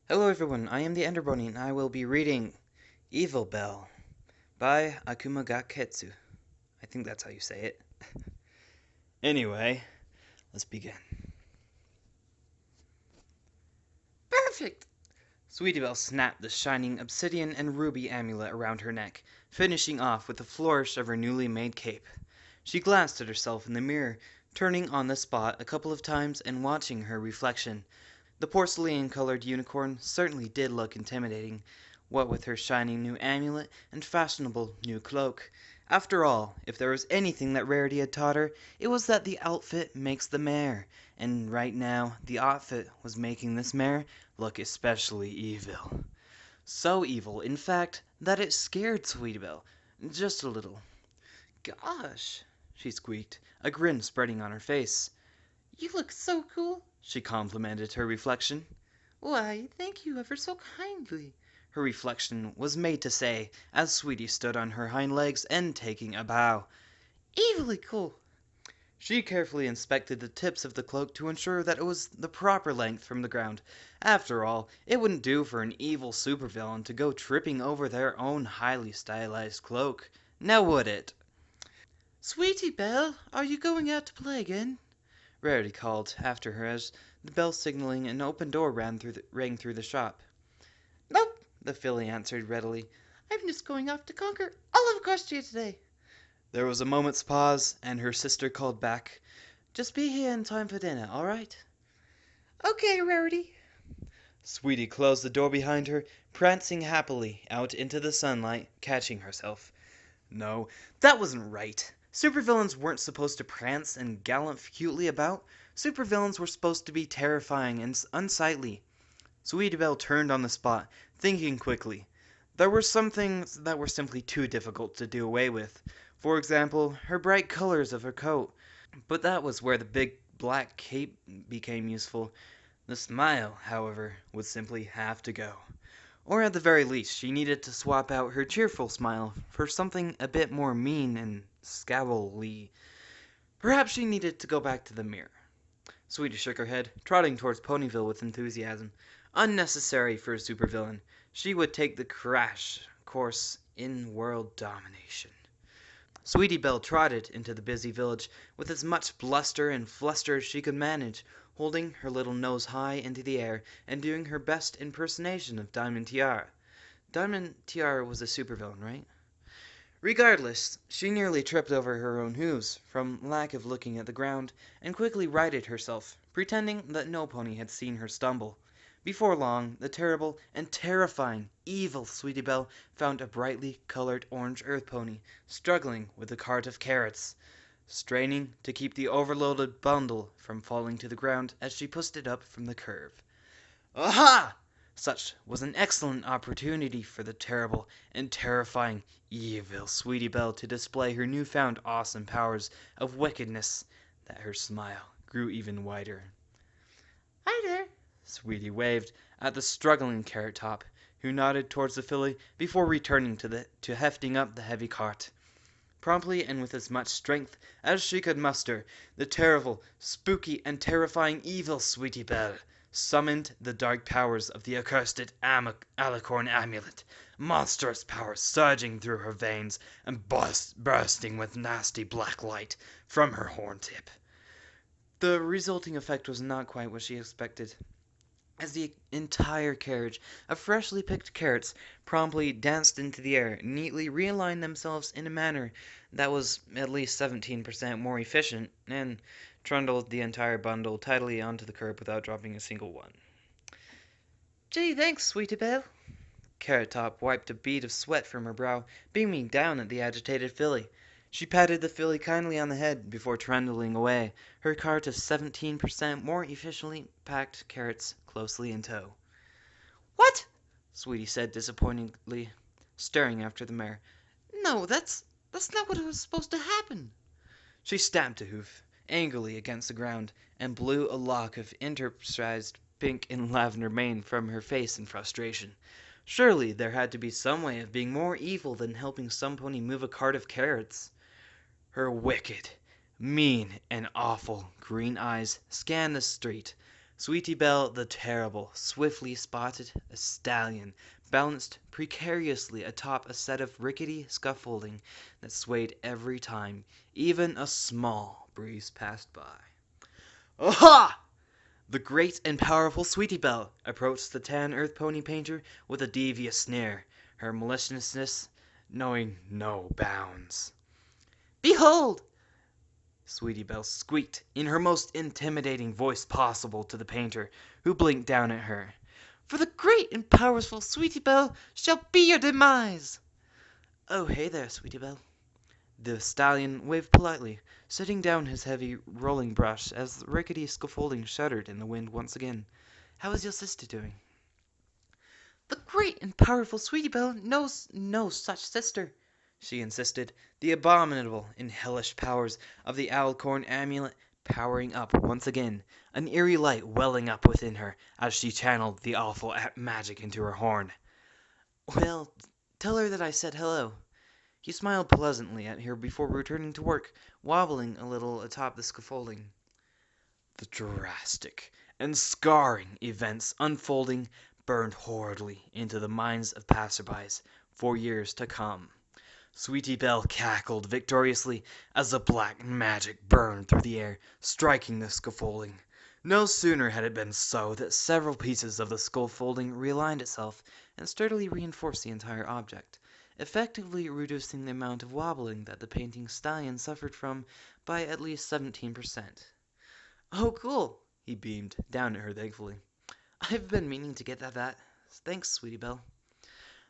Hello everyone, I am the Ender Bunny and I will be reading Evil Belle by Akumokagetsu. I think that's how you say it. Anyway, let's begin. Perfect! Sweetie Belle snapped the shining obsidian and ruby amulet around her neck, finishing off with a flourish of her newly made cape. She glanced at herself in the mirror, turning on the spot a couple of times and watching her reflection. The porcelain-colored unicorn certainly did look intimidating, what with her shining new amulet and fashionable new cloak. After all, if there was anything that Rarity had taught her, it was that the outfit makes the mare, and right now the outfit was making this mare look especially evil. So evil, in fact, that it scared Sweetie Belle, just a little. "Gosh," she squeaked, a grin spreading on her face. "You look so cool," she complimented her reflection. "Why, thank you ever so kindly," her reflection was made to say, as Sweetie stood on her hind legs and taking a bow. "Evilly cool." She carefully inspected the tips of the cloak to ensure that it was the proper length from the ground. After all, it wouldn't do for an evil supervillain to go tripping over their own highly stylized cloak. Now would it? "Sweetie Belle, are you going out to play again?" Rarity called after her as the bell signaling an open door rang through the shop. "Nope," the filly answered readily. "I'm just going off to conquer all of Equestria today." There was a moment's pause, and her sister called back, "Just be here in time for dinner, all right?" "Okay, Rarity." Sweetie closed the door behind her, prancing happily out into the sunlight, catching herself. No, that wasn't right. Supervillains weren't supposed to prance and gallop cutely about. Supervillains were supposed to be terrifying and unsightly. Sweetie Belle turned on the spot, thinking quickly. There were some things that were simply too difficult to do away with. For example, her bright colors of her coat. But that was where the big black cape became useful. The smile, however, would simply have to go. Or at the very least, she needed to swap out her cheerful smile for something a bit more mean and scowly. Perhaps she needed to go back to the mirror. Sweetie shook her head, trotting towards Ponyville with enthusiasm. Unnecessary for a supervillain. She would take the crash course in world domination. Sweetie Belle trotted into the busy village with as much bluster and fluster as she could manage, holding her little nose high into the air and doing her best impersonation of Diamond Tiara. Diamond Tiara was a supervillain, right? Regardless, she nearly tripped over her own hooves from lack of looking at the ground, and quickly righted herself, pretending that no pony had seen her stumble. Before long, the terrible and terrifying, evil Sweetie Belle found a brightly colored orange earth pony struggling with a cart of carrots, straining to keep the overloaded bundle from falling to the ground as she pushed it up from the curve. Aha! Such was an excellent opportunity for the terrible and terrifying evil Sweetie Belle to display her newfound awesome powers of wickedness that her smile grew even wider. "Hi there," Sweetie waved at the struggling Carrot Top, who nodded towards the filly before returning to hefting up the heavy cart. Promptly and with as much strength as she could muster, the terrible, spooky, and terrifying evil Sweetie Belle summoned the dark powers of the accursed Alicorn Amulet, monstrous powers surging through her veins and bursting with nasty black light from her horn tip. The resulting effect was not quite what she expected, as the entire carriage of freshly picked carrots promptly danced into the air, neatly realigned themselves in a manner that was at least 17% more efficient, and trundled the entire bundle tidily onto the curb without dropping a single one. "Gee, thanks, Sweetie Belle." Carrot Top wiped a bead of sweat from her brow, beaming down at the agitated filly. She patted the filly kindly on the head before trundling away, her cart of 17% more efficiently packed carrots closely in tow. "What?" Sweetie said disappointedly, staring after the mare. "No, that's not what was supposed to happen." She stamped a hoof angrily against the ground and blew a lock of interspersed pink and lavender mane from her face in frustration. Surely there had to be some way of being more evil than helping some pony move a cart of carrots. Her wicked, mean, and awful green eyes scanned the street, Sweetie Belle the Terrible swiftly spotted a stallion balanced precariously atop a set of rickety scaffolding that swayed every time even a small breeze passed by. Aha! The great and powerful Sweetie Belle approached the tan earth pony painter with a devious sneer, her maliciousness knowing no bounds. Behold! Sweetie Belle squeaked in her most intimidating voice possible to the painter, who blinked down at her. For the great and powerful Sweetie Belle shall be your demise! Oh, hey there, Sweetie Belle. The stallion waved politely, setting down his heavy rolling brush as the rickety scaffolding shuddered in the wind once again. How is your sister doing? The great and powerful Sweetie Belle knows no such sister, she insisted, the abominable and hellish powers of the Alicorn Amulet powering up once again, an eerie light welling up within her as she channeled the awful magic into her horn. Well, tell her that I said hello. He smiled pleasantly at her before returning to work, wobbling a little atop the scaffolding. The drastic and scarring events unfolding burned horridly into the minds of passerbys for years to come. Sweetie Belle cackled victoriously as the black magic burned through the air, striking the scaffolding. No sooner had it been so that several pieces of the scaffolding realigned itself and sturdily reinforced the entire object, effectively reducing the amount of wobbling that the painting stallion suffered from by at least 17%. Oh, cool, he beamed down at her thankfully. I've been meaning to get that. Thanks, Sweetie Belle.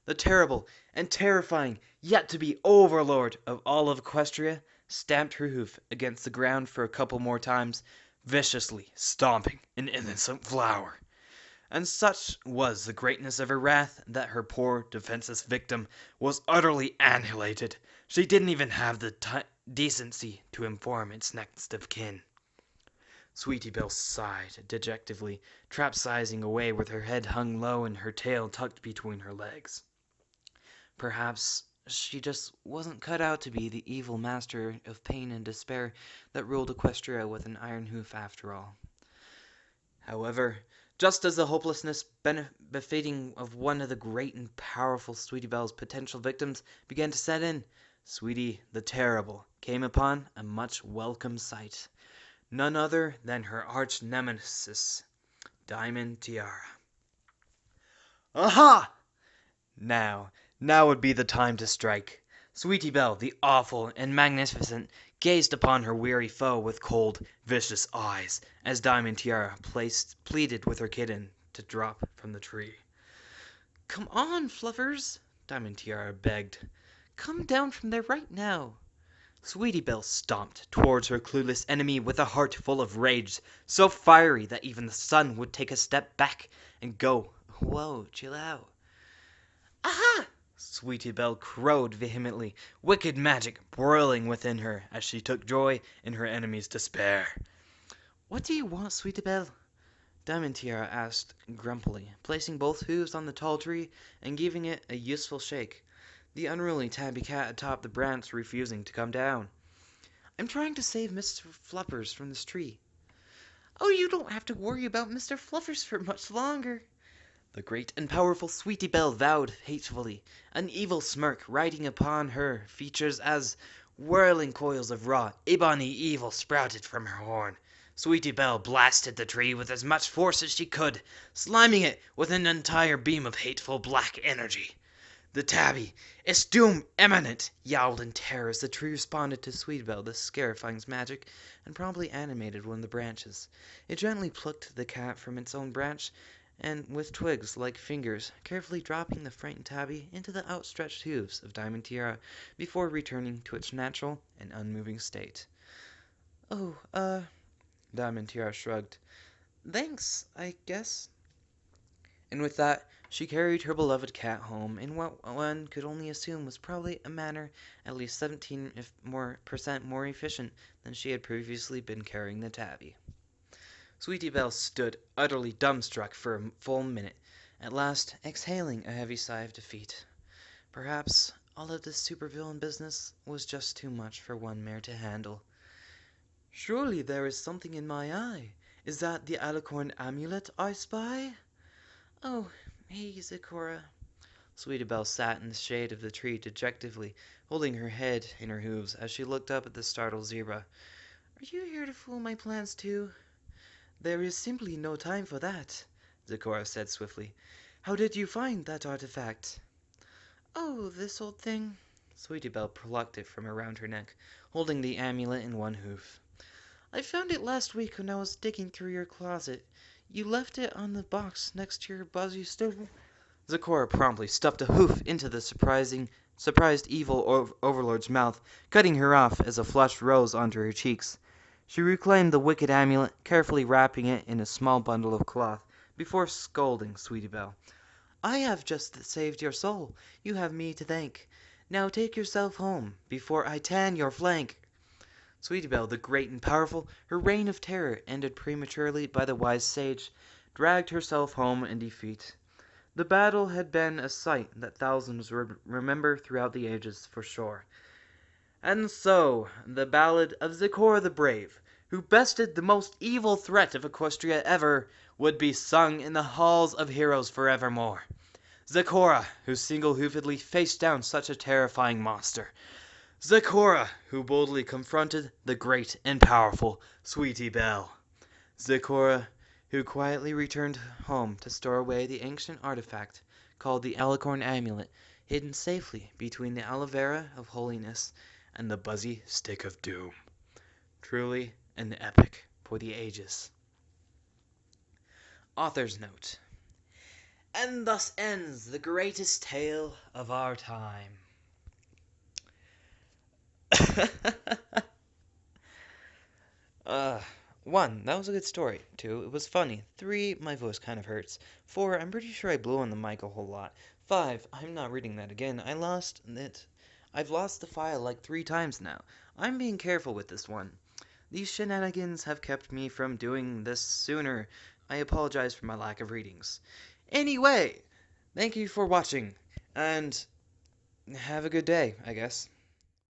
The terrible and terrifying yet-to-be overlord of all of Equestria stamped her hoof against the ground for a couple more times, viciously stomping an innocent flower. And such was the greatness of her wrath that her poor, defenseless victim was utterly annihilated. She didn't even have the decency to inform its next of kin. Sweetie Belle sighed dejectedly, capsizing away with her head hung low and her tail tucked between her legs. Perhaps she just wasn't cut out to be the evil master of pain and despair that ruled Equestria with an iron hoof after all. However, just as the hopelessness befitting of one of the great and powerful Sweetie Belle's potential victims began to set in, Sweetie the Terrible came upon a much welcome sight. None other than her arch nemesis, Diamond Tiara. Aha! Now would be the time to strike. Sweetie Belle, the awful and magnificent, gazed upon her weary foe with cold, vicious eyes, as Diamond Tiara pleaded with her kitten to drop from the tree. Come on, Fluffers, Diamond Tiara begged. Come down from there right now. Sweetie Belle stomped towards her clueless enemy with a heart full of rage, so fiery that even the sun would take a step back and go, whoa, chill out. Aha! Sweetie Belle crowed vehemently, wicked magic boiling within her as she took joy in her enemy's despair. What do you want, Sweetie Belle? Diamond Tiara asked grumpily, placing both hooves on the tall tree and giving it a useful shake. The unruly tabby cat atop the branch refusing to come down. I'm trying to save Mr. Fluffers from this tree. Oh, you don't have to worry about Mr. Fluffers for much longer. The great and powerful Sweetie Belle vowed hatefully, an evil smirk riding upon her features as whirling coils of raw, ebony evil sprouted from her horn. Sweetie Belle blasted the tree with as much force as she could, sliming it with an entire beam of hateful black energy. The tabby, its doom imminent, yowled in terror as the tree responded to Sweetie Belle, the Scarifying's magic, and promptly animated one of the branches. It gently plucked the cat from its own branch, and with twigs like fingers, carefully dropping the frightened tabby into the outstretched hooves of Diamond Tiara before returning to its natural and unmoving state. Oh, Diamond Tiara shrugged. Thanks, I guess. And with that, she carried her beloved cat home in what one could only assume was probably a manner at least 17% more efficient than she had previously been carrying the tabby. Sweetie Belle stood utterly dumbstruck for a full minute, at last exhaling a heavy sigh of defeat. Perhaps all of this supervillain business was just too much for one mare to handle. Surely there is something in my eye. Is that the Alicorn Amulet I spy? Oh, hey, Zecora. Sweetie Belle sat in the shade of the tree dejectedly, holding her head in her hooves as she looked up at the startled zebra. Are you here to fool my plans too? There is simply no time for that, Zecora said swiftly. How did you find that artifact? Oh, this old thing. Sweetie Belle plucked it from around her neck, holding the amulet in one hoof. I found it last week when I was digging through your closet. You left it on the box next to your buzzy stove. Zecora promptly stuffed a hoof into the surprised evil overlord's mouth, cutting her off as a flush rose onto her cheeks. She reclaimed the wicked amulet, carefully wrapping it in a small bundle of cloth, before scolding Sweetie Belle. I have just saved your soul. You have me to thank. Now take yourself home, before I tan your flank. Sweetie Belle, the great and powerful, her reign of terror ended prematurely by the wise sage, dragged herself home in defeat. The battle had been a sight that thousands would remember throughout the ages, for sure. And so, the ballad of Zecora the Brave, who bested the most evil threat of Equestria ever, would be sung in the halls of heroes forevermore. Zecora, who single-hoofedly faced down such a terrifying monster. Zecora, who boldly confronted the great and powerful Sweetie Belle. Zecora, who quietly returned home to store away the ancient artifact called the Alicorn Amulet, hidden safely between the aloe vera of holiness and the buzzy stick of doom. Truly an epic for the ages. Author's note. And thus ends the greatest tale of our time. One, that was a good story. Two, it was funny. Three, my voice kind of hurts. Four, I'm pretty sure I blew on the mic a whole lot. Five, I'm not reading that again. I've lost the file like 3 times now. I'm being careful with this one. These shenanigans have kept me from doing this sooner. I apologize for my lack of readings. Anyway, thank you for watching, and have a good day, I guess.